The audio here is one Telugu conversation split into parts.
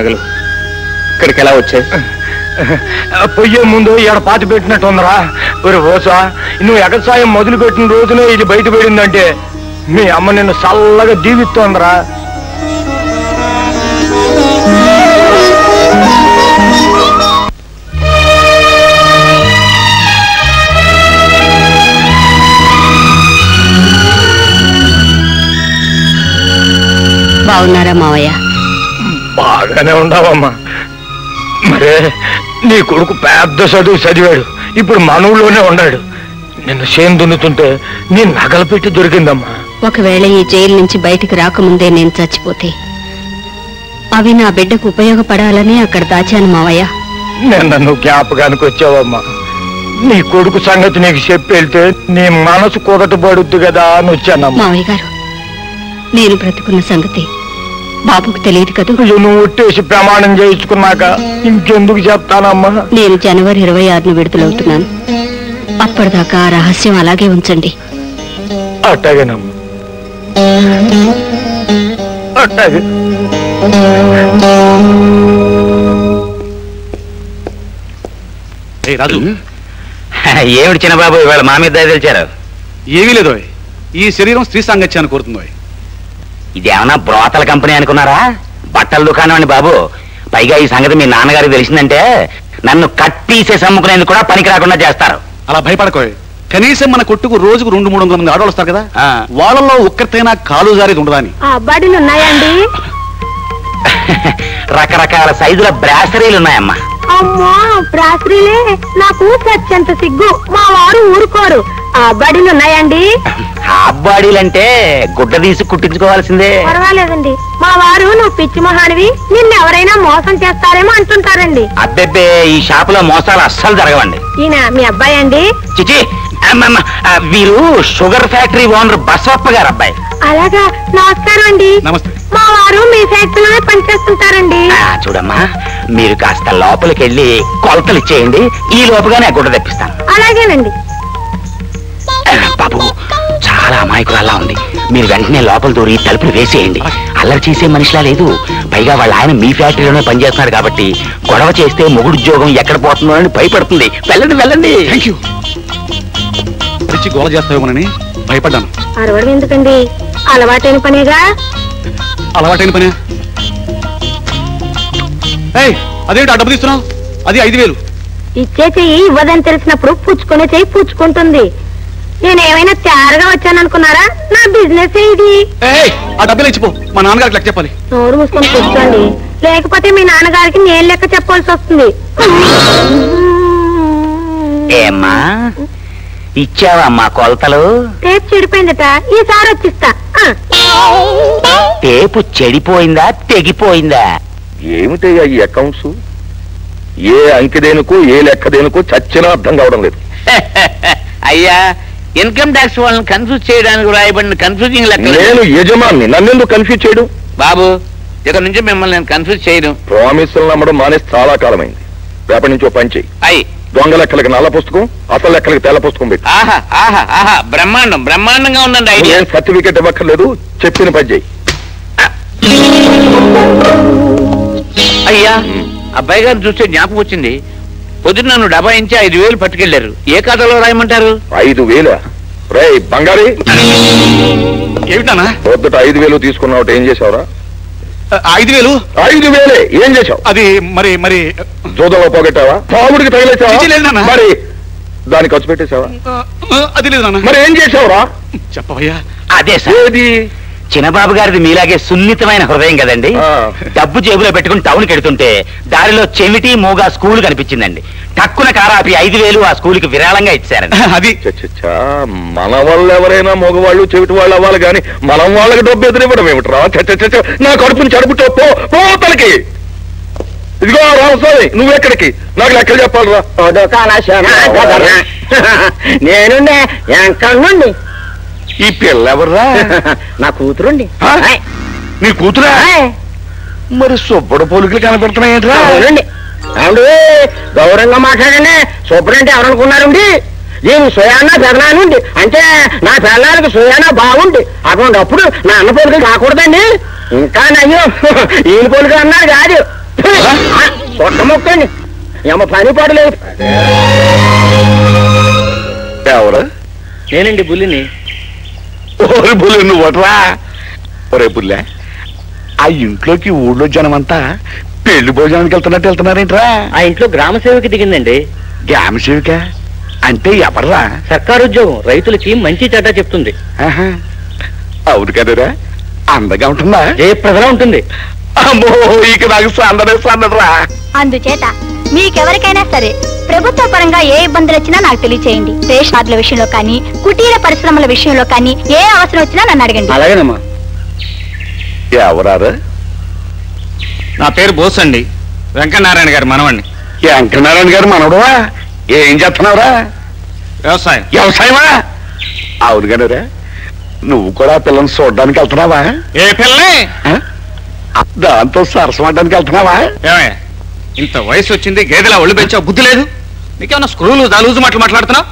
నగలు ఇక్కడికి ఎలా వచ్చాయి? పొయ్యే ముందు ఈడ పాతి పెట్టినట్టు ఉందరా. ఒరే ఓసా, నువ్వు ఎగసాయం మొదలు పెట్టిన రోజునే ఇది బయట పడిందంటే మీ అమ్మ నిన్ను చల్లగా దీవిస్తోందరా. బాగున్నారా మావయ్య? బాగానే ఉండవమ్మా. మరే నీ కొడుకు పెద్ద చదువు చదివాడు, ఇప్పుడు మన ఊళ్ళోనే ఉన్నాడు. నిన్ను చేను దున్నుతుంటే నీ నగలు పెట్టి దొరికిందమ్మా. ఒకవేళ ఈ జైలు నుంచి బయటికి రాకముందే నేను చచ్చిపోతే అవి నా బిడ్డకు ఉపయోగపడాలని అక్కడ దాచాను మావయ్య. నిన్న నువ్వు జ్ఞాపకానికి వచ్చావమ్మా. నీ కొడుకు సంగతి నీకు చెప్పి వెళ్తే నీ మనసు కుదటపడుద్ది కదా అని వచ్చానమ్మా. మావయ్య గారు, నేను బ్రతుకున్న సంగతి బాబుకు తెలియదు కదా. నువ్వు ఒట్టేసి ప్రమాణం చేయించుకున్నాక ఇంకెందుకు చెప్తానమ్మా. నేను జనవరి 26న విడుదలవుతున్నాను. అప్పటిదాకా ఆ రహస్యం అలాగే ఉంచండి. అట్టాగేనమ్మా, అట్టాగే. రాజు, ఏమిటి చిన్నబాబు ఇవాళ మా మీద తెలిచారు? ఏమీ లేదు. ఈ శరీరం స్త్రీ సాంగత్యాన్ని కోరుతుంది. ఇదేమన్నా బ్రోతల కంపెనీ అనుకున్నారా? బట్టల దుకాణం అండి బాబు. పైగా ఈ సంగతి మీ నాన్నగారికి తెలిసిందంటే నన్ను కట్టీసేసి అమ్ముకునేందుకు కూడా పనికి రాకుండా చేస్తారు. అలా భయపడకోయ్. కనీసం మన కొట్టుకు రోజుకు 200-300 మంది ఆడవాళ్ళు వస్తారు కదా, వాళ్ళలో ఒక్కరితైనా కాలు జారేది ఉండదా అని. బడులు ఉన్నాయండి? రకరకాల సైజుల బ్రాసరీలు ఉన్నాయమ్మా. అమ్మా, బ్రాసరీలే? నాకు సత్యంత సిగ్గు. మా వారు ఊరుకోరు. బడులు ఉన్నాయండి? హాబ్బాడీలంటే గుడ్డ తీసి కుట్టించుకోవాల్సిందే. పర్వాలేదండి. మా వారు నువ్వు పిచ్చి మొహానివి, నిన్నెవరైనా మోసం చేస్తారేమో అంటుంటారండి. అబ్బెబ్బే, ఈ షాపులో మోసాలు అస్సలు జరగవండి. ఈయన మీ అబ్బాయి అండి? చిచి, వీరు షుగర్ ఫ్యాక్టరీ ఓనర్ బసవప్ప గారు అబ్బాయి. అలాగా, నమస్కారం అండి. నమస్తే. మా వారు మీ ఫ్యాక్టరీలోనే పనిచేస్తుంటారండి. చూడమ్మా, మీరు కాస్త లోపలికి వెళ్ళి కొలతలు ఇచ్చేయండి. ఈ లోపుగానే గుడ్డ తెప్పిస్తాను. అలాగేనండి. బాబు, చాలా అమాయకురాల్లా ఉంది. మీరు వెంటనే లోపల దూరి తలుపులు వేసేయండి. అల్లరి చేసే మనిషిలా లేదు. పైగా వాళ్ళ ఆయన మీ ఫ్యాక్టరీలోనే పనిచేస్తున్నాడు కాబట్టి గొడవ చేస్తే మొగుడు ఉద్యోగం ఎక్కడ పోతుందో అని భయపడుతుంది. వెళ్ళండి వెళ్ళండి. Thank you. పిచ్చి గోల చేస్తావేమోనని భయపడ్డాను. అరవడం ఎందుకండి? అలవాటైన పనేగా. అలవాటైన పనే. అదేంటి డబ్బు తీస్తున్నావు? అది 5,000. ఇచ్చే చెయ్యి ఇవ్వదని తెలిసినప్పుడు పుచ్చుకునే చెయ్యి పుచ్చుకుంటుంది. నేనేమైనా తయారుగా వచ్చాననుకున్నారా? నా బిజినెస్ ఇది. ఆ డబ్బులు ఇచ్చిపో, మా నాన్నగారికి లెక్క చెప్పాలి. నోరు మూసుకొని కూర్చోండి, లేకపోతే మీ నాన్నగారికి నేను లెక్క చెప్పాల్సి వస్తుంది. ఏమ్మా, ఇచ్చావా మా కొలతలు? టేపు చెడిపోయిందట, ఈసారి వచ్చిస్తా. టేపు చెడిపోయిందా తెగిపోయిందా? ఏమిటయ్యా ఈ అకౌంట్స్? ఏ అంకెదేనుకో ఏ లెక్కదేనుకో చచ్చినా అర్థం కావడం లేదు. అయ్యా, ఇన్కమ్ ట్యాక్స్ వాళ్ళని కన్ఫ్యూజ్ చేయడానికి రాయబడిన కన్ఫ్యూజింగ్ లెక్క. నేను యజమాన్ని, నన్నెందుకు కన్ఫ్యూజ్ చేయడు? బాబు, ఇక్కడ నుంచి మిమ్మల్ని నేను కన్ఫ్యూజ్ చేయను. ప్రామిసులు నమ్మడం మానేసి చాలా కాలమైంది. రేపటి నుంచి ఓ పని చెయ్యి. అయ్యి, దొంగ లెక్కలకి నల్ల పుస్తకం, అసలు లెక్కలకి తెల్ల పుస్తకం పెట్టి. ఆహా ఆహా ఆహా, బ్రహ్మాండం బ్రహ్మాండంగా ఉందండి ఐడియా. ఏం సర్టిఫికేట్ ఇవ్వక్కర్లేదు, చెప్పిన పని చెయ్యి. అయ్యా, అబ్బాయి గారు చూస్తే జ్ఞాపకం వచ్చింది. పొద్దున్న నన్ను డబ్బా ఇంచి 5,000 పట్టుకెళ్లారు. ఏ ఖాతాలో రాయమంటారు? 5,000? రే బంగారీ, ఏమిటానా? పొద్దుట 5,000 తీసుకున్నావు, ఏం చేసావురా? 5,000? 5,000 ఏం చేసావు? అది మరి మరి జోదంలో పోగొట్టావా? పావుడికి తగిలేసావా? మరి దాన్ని ఖర్చు పెట్టేశావా? అది లేదు నాన్న. మరి ఏం చేసావురా? చెప్పవయ్యా. అదే సార్, చిన్నబాబు గారిది మీలాగే సున్నితమైన హృదయం కదండి. డబ్బు జేబులో పెట్టుకుని టౌన్కి వెడుతుంటే దారిలో చెవిటి మూగా స్కూల్ కనిపించిందండి. టక్కున కారాపి 5,000 ఆ స్కూల్కి విరాళంగా ఇచ్చారండి. అది మన వాళ్ళు ఎవరైనా మగవాళ్ళు చెవిటి వాళ్ళు అవ్వాలి కానీ మనం వాళ్ళకి డబ్బు ఎదురివ్వడం ఏమిట్రా? నా కడుపుని చెడుపుతో పోతలకి. ఇదిగో రామస్వామి, నువ్వెక్కడికి? నాకు లెక్కలు చెప్పాలరా. నేను నుండి. ఈ పిల్ల ఎవర్రా? నా కూతురుండి. నీ కూతురా? మరి సుబ్బడు పోలికలు కనపెడుతున్నాయేంట్రా? అవునండి. అవును, గౌరవంగా మాట్లాడండి. సూపరంటే ఎవరనుకున్నారండి? నేను సోయానా పెదనానుండి, అంటే నా పెళ్ళానికి సోయానా బాగుండి. అటువంటిప్పుడు నా అన్న పోలికలు కాకూడదండి. ఇంకా నయ్యో ఈయన పోలికలు అన్నారు కాదు, సొట్ట మొక్కండి ఏమో పని పడలేదు. ఎవరు? నేనండి బుల్లిని. ఓరి బుల్లి నువ్వట్రా. ఒరే బుల్లె, ఆ ఇంట్లోకి ఊళ్ళో జనమంతా పెళ్లి భోజనానికి వెళ్తున్నారేంట్రా? ఆ ఇంట్లో గ్రామ సేవకి దిగిందండి. గ్రామ సేవిక అంటే ఎవర్రా? సర్కారు ఉద్యోగం, రైతులకి మంచి చెడ్డ చెప్తుంది. అవును కదరా, అందగా ఉంటుందా? జయప్రదలా ఉంటుంది. అమ్మో, ఇక నాకు సందడరా. అందుచేత మీకెవరికైనా సరే ప్రభుత్వ పరంగా ఏ ఇబ్బందులు వచ్చినా నాకు తెలియచేయండి. రేషన్ కార్డుల విషయంలో కానీ, కుటీర పరిశ్రమల విషయంలో కానీ ఏ అవసరం వచ్చినా నన్ను అడగండి. అలాగేనమ్మా. ఎవరారు? నా పేరు బోస్ అండి, వెంకటనారాయణ గారి మనవండి. వెంకటనారాయణ గారు మనవడవా? ఏం చేస్తున్నావురా? వ్యవసాయం. వ్యవసాయమా? అవును కదరా, నువ్వు కూడా పిల్లల్ని చూడడానికి వెళ్తున్నావా? ఏ పిల్లే? దాంతో సరసమడ్డానికి వెళ్తున్నావా? ఏమయ్య, ఇంత వయసు వచ్చింది, గేదెలా ఒళ్ళు పెంచావు, బుద్ధి లేదు నీకేమన్నా? స్క్రూలు దాలూజు మాట్లాడుతున్నావు?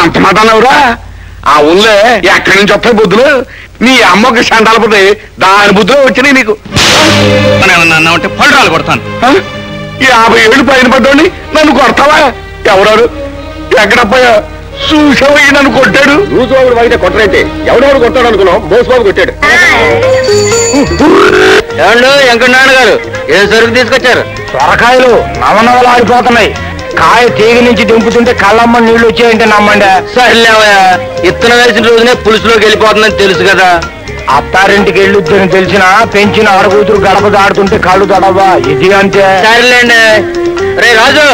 ఎంత మాట అన్నావురా? ఆ ఊళ్ళో ఎక్కడి నుంచి వస్తాయి బుద్ధులు? నీ అమ్మకి సండాలపోతే దాని బుద్ధులు వచ్చినాయి నీకు. ఏమన్నా అంటే పళ్ళరాలు కొడతాను. 50 ఏళ్ళు పైన పడ్డాని నన్ను కొడతావా? ఎవరారు? ఎక్కడపోయా చూసావు? నన్ను కొట్టాడు. రోజు అయితే కొట్టరంటే ఎవడెవడు కొట్టాడు అనుకున్నావు? బోసుబాబు కొట్టాడు. ఏమండు వెంకటనారాయణ గారు, ఏం సరుకు తీసుకొచ్చారు? సొరకాయలు నవనవలాడిపోతున్నాయి. కాయ తీగ నుంచి దింపుతుంటే కళ్ళమ్మ నీళ్లు వచ్చాయంటే నమ్మండి. సర్లేవయ్యా, ఇత్తనం వేసిన రోజునే పులుసులోకి వెళ్ళిపోతుందని తెలుసు కదా. అత్తారింటికి వెళ్ళొద్దని తెలిసినా పెంచిన ఆడకూతురు గడప దాడుతుంటే కళ్ళు తడవా? ఇది అంతే. సరేలేండి. రే రాజు,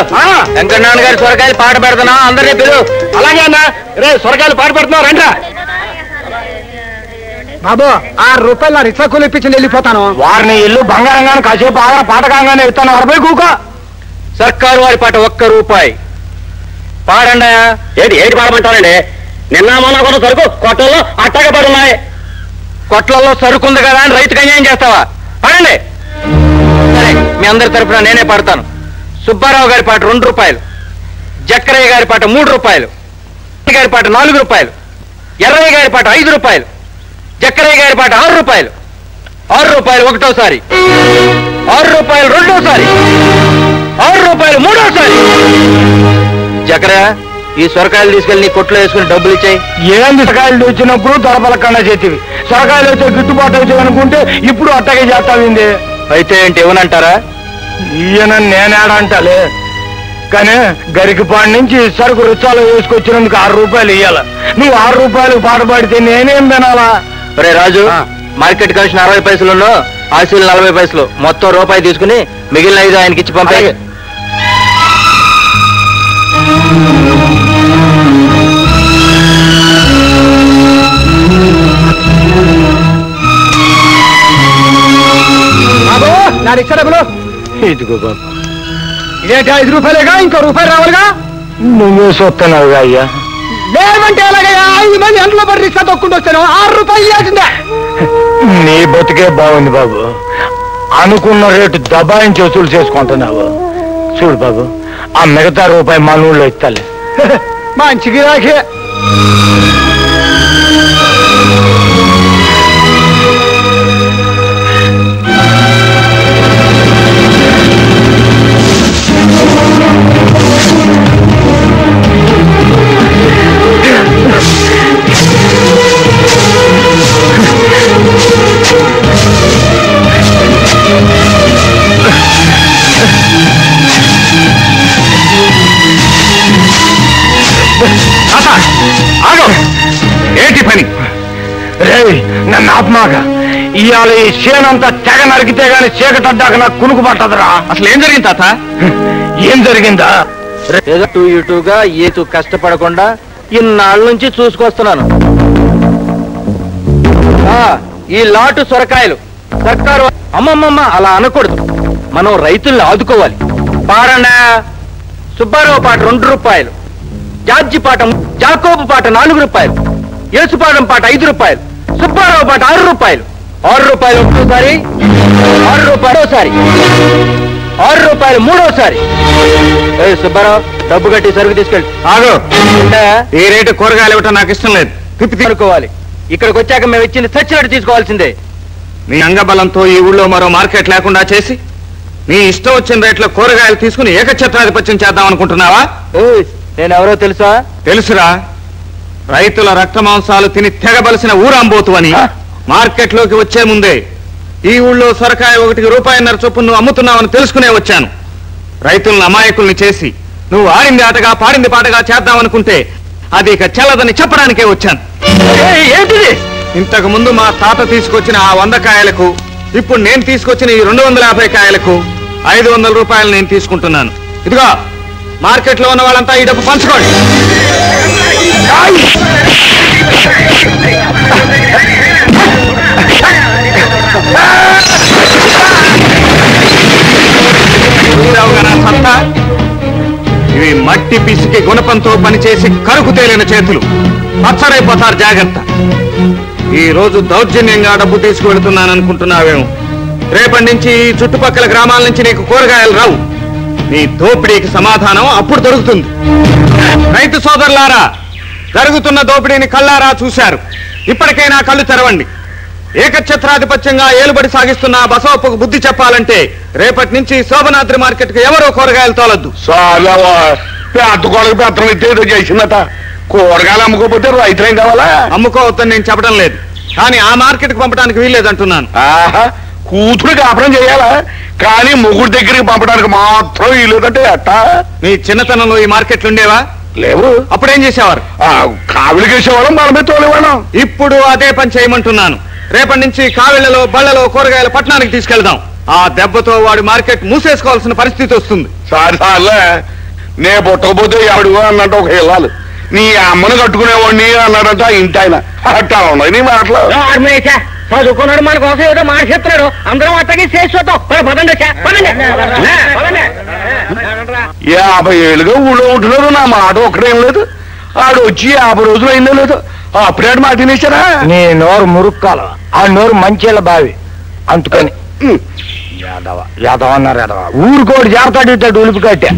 వెంకటనారాయణ గారి సొరకాయలు పాట పెడతానా? అందరినీ పిలు. అలాగే అన్న. రే సొరకాయలు పాటు పెడుతున్నావు రండ్రా. బాబు, 6 రూపాయలు రిక్షా కూలిపించి వెళ్ళిపోతాను. వారిని ఇల్లు బంగారంగానే కాసేపు ఆగర పాటకంగానే ఇస్తాను. 40 కూక. సర్కారు వారి పాట 1 రూపాయి పాడండి. ఏటి పాడమంటారండి? నిన్న మొన్న కూడా సరుకు కొట్టల్లో అట్టగా పడున్నాయి. కొట్లలో సరుకు ఉంది కదా అని రైతుకు అన్యాయం చేస్తావా? పాడండి. సరే, మీ అందరి తరఫున నేనే పాడతాను. సుబ్బారావు గారి పాట 2 రూపాయలు, జక్కరయ్య గారి పాట 3 రూపాయలు, గారి పాట 4 రూపాయలు, ఎర్రయ్య గారి పాట 5 రూపాయలు, జక్కరయ్య గారి పాట 6 రూపాయలు, 6 రూపాయలు ఒకటోసారి, 6 రూపాయలు రెండోసారి, 6 రూపాయలు మూడోసారి. జక్కరయ్య, ఈ సొరకాయలు తీసుకెళ్ళి నీ కొట్లో వేసుకుని డబ్బులు ఇచ్చాయి. ఏంది సొరకాయలు వచ్చినప్పుడు దొరపలకన్నా చేతివి, సొరకాయలు వచ్చే గిట్టుబాటు అవుతాయి అనుకుంటే ఇప్పుడు అట్టగే చేస్తావింది. అయితే ఏంటి ఇవ్వనంటారా? ఈయన నేనేడంటలే, కానీ గరికిపాడి నుంచి సరుకు రుచాలు వేసుకొచ్చినందుకు 6 రూపాయలు ఇయ్యాల. నువ్వు 6 రూపాయలు పాట పాడితే నేనేం తినాలా? రే రాజు, మార్కెట్ కమిషన్ 60 పైసలు, ఆశీలు 40 పైసలు, మొత్తం రూపాయి తీసుకుని మిగిలిన 5 ఆయనకి ఇచ్చి పంపాయి. బాబు, నా రిక్షా డబ్బులు. ఇదిగో బాబు. ఇదేంటి 5 రూపాయలేగా? ఇంకో రూపాయలు రావాలిగా? నువ్వే చూస్తున్నావుగా అయ్యా. లేవంటే ఎలాగయ్యా? 5 మంది ఎంట్లో పడి రిక్షా తొక్కుంటూ వచ్చాను. 6 రూపాయలు ఇవ్వాల్సిందే. నీ బతికే బాగుంది బాబు. అనుకున్న రేటు దబాయించి వసూలు చేసుకుంటున్నావు. చూడు బాబు, ఆ మిగతా రూపాయి మన ఊళ్ళో ఇస్తాలే. మంచి గిరాకే. ఏంటి పని? రే, నన్ను ఆత్మాగా ఇవాళ ఈ చేనంతా తెగ నరికితే గాని చీకటడ్డాక నాకు కునుకు పట్టదురా. అసలు ఏం జరిగింది తాత? ఏం జరిగిందా? ఏదో ఇటుగా ఏతు కష్టపడకుండా ఇన్నాళ్ళ నుంచి చూసుకొస్తున్నాను. ఈ లాటు సొరకాయలు సర్కారు. అమ్మమ్మమ్మ అలా అనకూడదు, మనం రైతుల్ని ఆదుకోవాలి. పాడండా. సుబ్బారావు పాట 2 రూపాయలు, జార్జి పాట, జాకోబు పాట 4 రూపాయలు, యేసుపాదం పాట 5 రూపాయలు, సుబ్బారావు పాట 6 రూపాయలు, 6 రూపాయలు ఒకటోసారి, 6 రూపాయలు ఒకసారి, 6 రూపాయలు మూడోసారి. సుబ్బారావు, డబ్బు కట్టి సరుకు తీసుకెళ్ళి. ఆగు. ఈ రేటు కూరగాయలు ఇవ్వటం నాకు ఇష్టం లేదు. అనుకోవాలి. ఇక్కడికి వచ్చాక మేము ఇచ్చింది చచ్చినట్టు తీసుకోవాల్సిందే. నీ అంగబలంతో ఈ ఊళ్ళో మరో మార్కెట్ లేకుండా చేసి నీ ఇష్టం వచ్చిన రేట్లో కూరగాయలు తీసుకుని ఏకఛత్రాధిపత్యం చేద్దాం అనుకుంటున్నావా? నేనెవరో తెలుసా? తెలుసురా, రైతుల రక్త మాంసాలు తిని తెగబలిసిన ఊరాంబోతు అని. మార్కెట్లోకి వచ్చే ముందే ఈ ఊళ్ళో సొరకాయ 1 రూపాయన్నర చొప్పున నువ్వు అమ్ముతున్నావని తెలుసుకునే వచ్చాను. రైతులను అమాయకుల్ని చేసి నువ్వు ఆడింది ఆటగా పాడింది పాటగా చేద్దామనుకుంటే అది ఇక చెల్లదని చెప్పడానికే వచ్చాను. ఏంటిది? ఇంతకు ముందు మా తాత తీసుకొచ్చిన ఆ 100 కాయలకు ఇప్పుడు నేను తీసుకొచ్చిన ఈ 250 కాయలకు 500 రూపాయలు నేను తీసుకుంటున్నాను. ఇదిగో మార్కెట్లో ఉన్న వాళ్ళంతా ఈ డబ్బు పంచుకోండి. సత్తా, ఇవి మట్టి పిసికి గుణపంతో పనిచేసి కరుకు తేలిన చేతులు, పచ్చరైపోతారు. జాగ్రత్త. ఈ రోజు దౌర్జన్యంగా డబ్బు తీసుకువెళుతున్నాననుకుంటున్నావేమో. రేపటి నుంచి ఈ చుట్టుపక్కల గ్రామాల నుంచి నీకు కూరగాయలు రావు. నీ దోపిడీకి సమాధానం అప్పుడు దొరుకుతుంది. రైతు సోదరులారా, జరుగుతున్న దోపిడీని కళ్ళారా చూశారు. ఇప్పటికైనా కళ్ళు తెరవండి. ఏకఛత్రాధిపత్యంగా ఏలుబడి సాగిస్తున్న బసవప్పకు బుద్ధి చెప్పాలంటే రేపటి నుంచి శోభనాద్రి మార్కెట్ కు ఎవరో కూరగాయలు తోలొద్దు. చేసిందట. కూరగాయలు అమ్ముకోపోతే రైతులేం కావాలా? అమ్ముకోవద్దని నేను చెప్పడం లేదు, కానీ ఆ మార్కెట్ కు పంపడానికి వీల్లేదంటున్నాను. కూతురు కాపురం చేయాలా, కానీ మొగుడు దగ్గరికి పంపడానికి మాత్రం వీలేదంటే అట్టా? మీ చిన్నతనంలో ఈ మార్కెట్లు ఉండేవా? లేవు. అప్పుడేం చేసేవారు? కావిలికి వేసేవాళ్ళం, మనమే తోలేవాళ్ళం. ఇప్పుడు అదే పని చేయమంటున్నాను. రేపటి నుంచి కావిళ్లలో బళ్లలో కూరగాయల పట్టణానికి తీసుకెళ్దాం. ఆ దెబ్బతో వాడి మార్కెట్ మూసేసుకోవాల్సిన పరిస్థితి వస్తుంది. సార్లే, నే పుట్టకపోతే ఎవడు అన్నట్టు ఒక ఇల్లాలు, నీ అమ్మను కట్టుకునేవాడిని అన్నాడంట ఇంటి ఆయన. అట్టా ఉన్నాయి నీ మాటలు. చదువుకున్నాడు, మన కోసం ఏదో మాట చెప్తున్నాడు. అందరం అట్టకి చేసి చూద్దాం. 50 ఏళ్ళుగా ఊళ్ళో ఉంటున్నారు. నా మాట ఒక్కడేం లేదు. ఆడు వచ్చి 50 రోజులు అయిందో లేదు. అప్పుడే మాట తినేశారా? నీ నోరు మురుక్కాల, ఆ నోరు మంచిల బావి అందుకని యాదవ యాదవ అన్నారు. యాదవ ఊరుకోడు జాగ్రత్త ఇట్టాడు ఉలిపి కట్టే.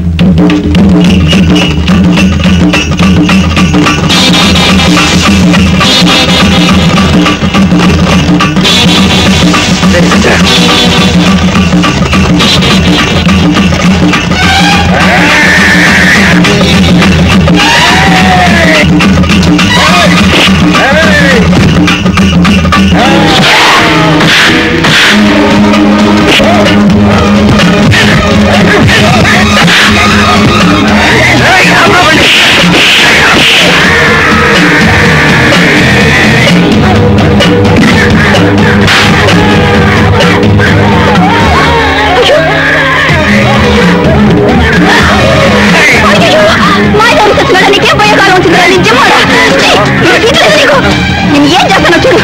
ఏం చేస్తానో చూడు.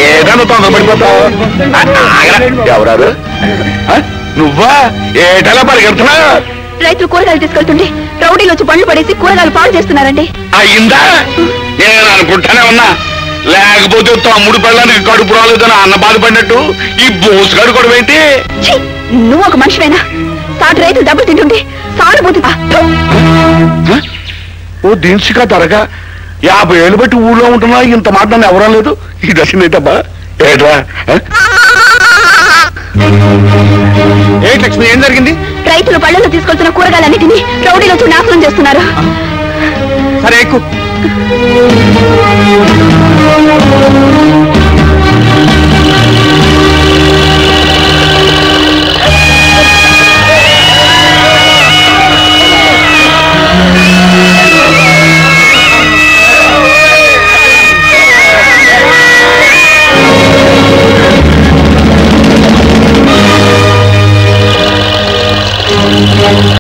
ఏదన్నా తొందరపడిపోతావు. ఎవరారు? నువ్వా? ఏటలా పరిగెడుతున్నా? రైతులు కూరగాయలు తీసుకెళ్తుంటే రౌడీలు వచ్చి బండ్లు పడేసి కూరగాయలు పాడు చేస్తున్నారండి. అయిందా? నేను అనుకుంటానే ఉన్నా. లేకపోతే తమ్ముడు పిల్లలకి కడుపు రాలేదని అన్న బాధపడినట్టు ఈ బోసుగాడు కూడా ఏంటి? నువ్వు ఒక మనిషివేనా? సాటి రైతులు డబ్బులు తింటుంటే సానుభూతి. ఓ దిన్సిగా త్వరగా 50 ఏళ్ళు బట్టి ఊళ్ళో ఉంటున్నా, ఇంత మాట నన్ను ఎవరం లేదు. ఈ దశనేటబ్బా ఏట్రా? ఏంటి లక్ష్మి, ఏం జరిగింది? రైతులు పళ్ళలో తీసుకొస్తున్న కూరగాయలన్నిటినీ రౌడీలు వచ్చి నాశనం చేస్తున్నారు. సరే ఎక్కు.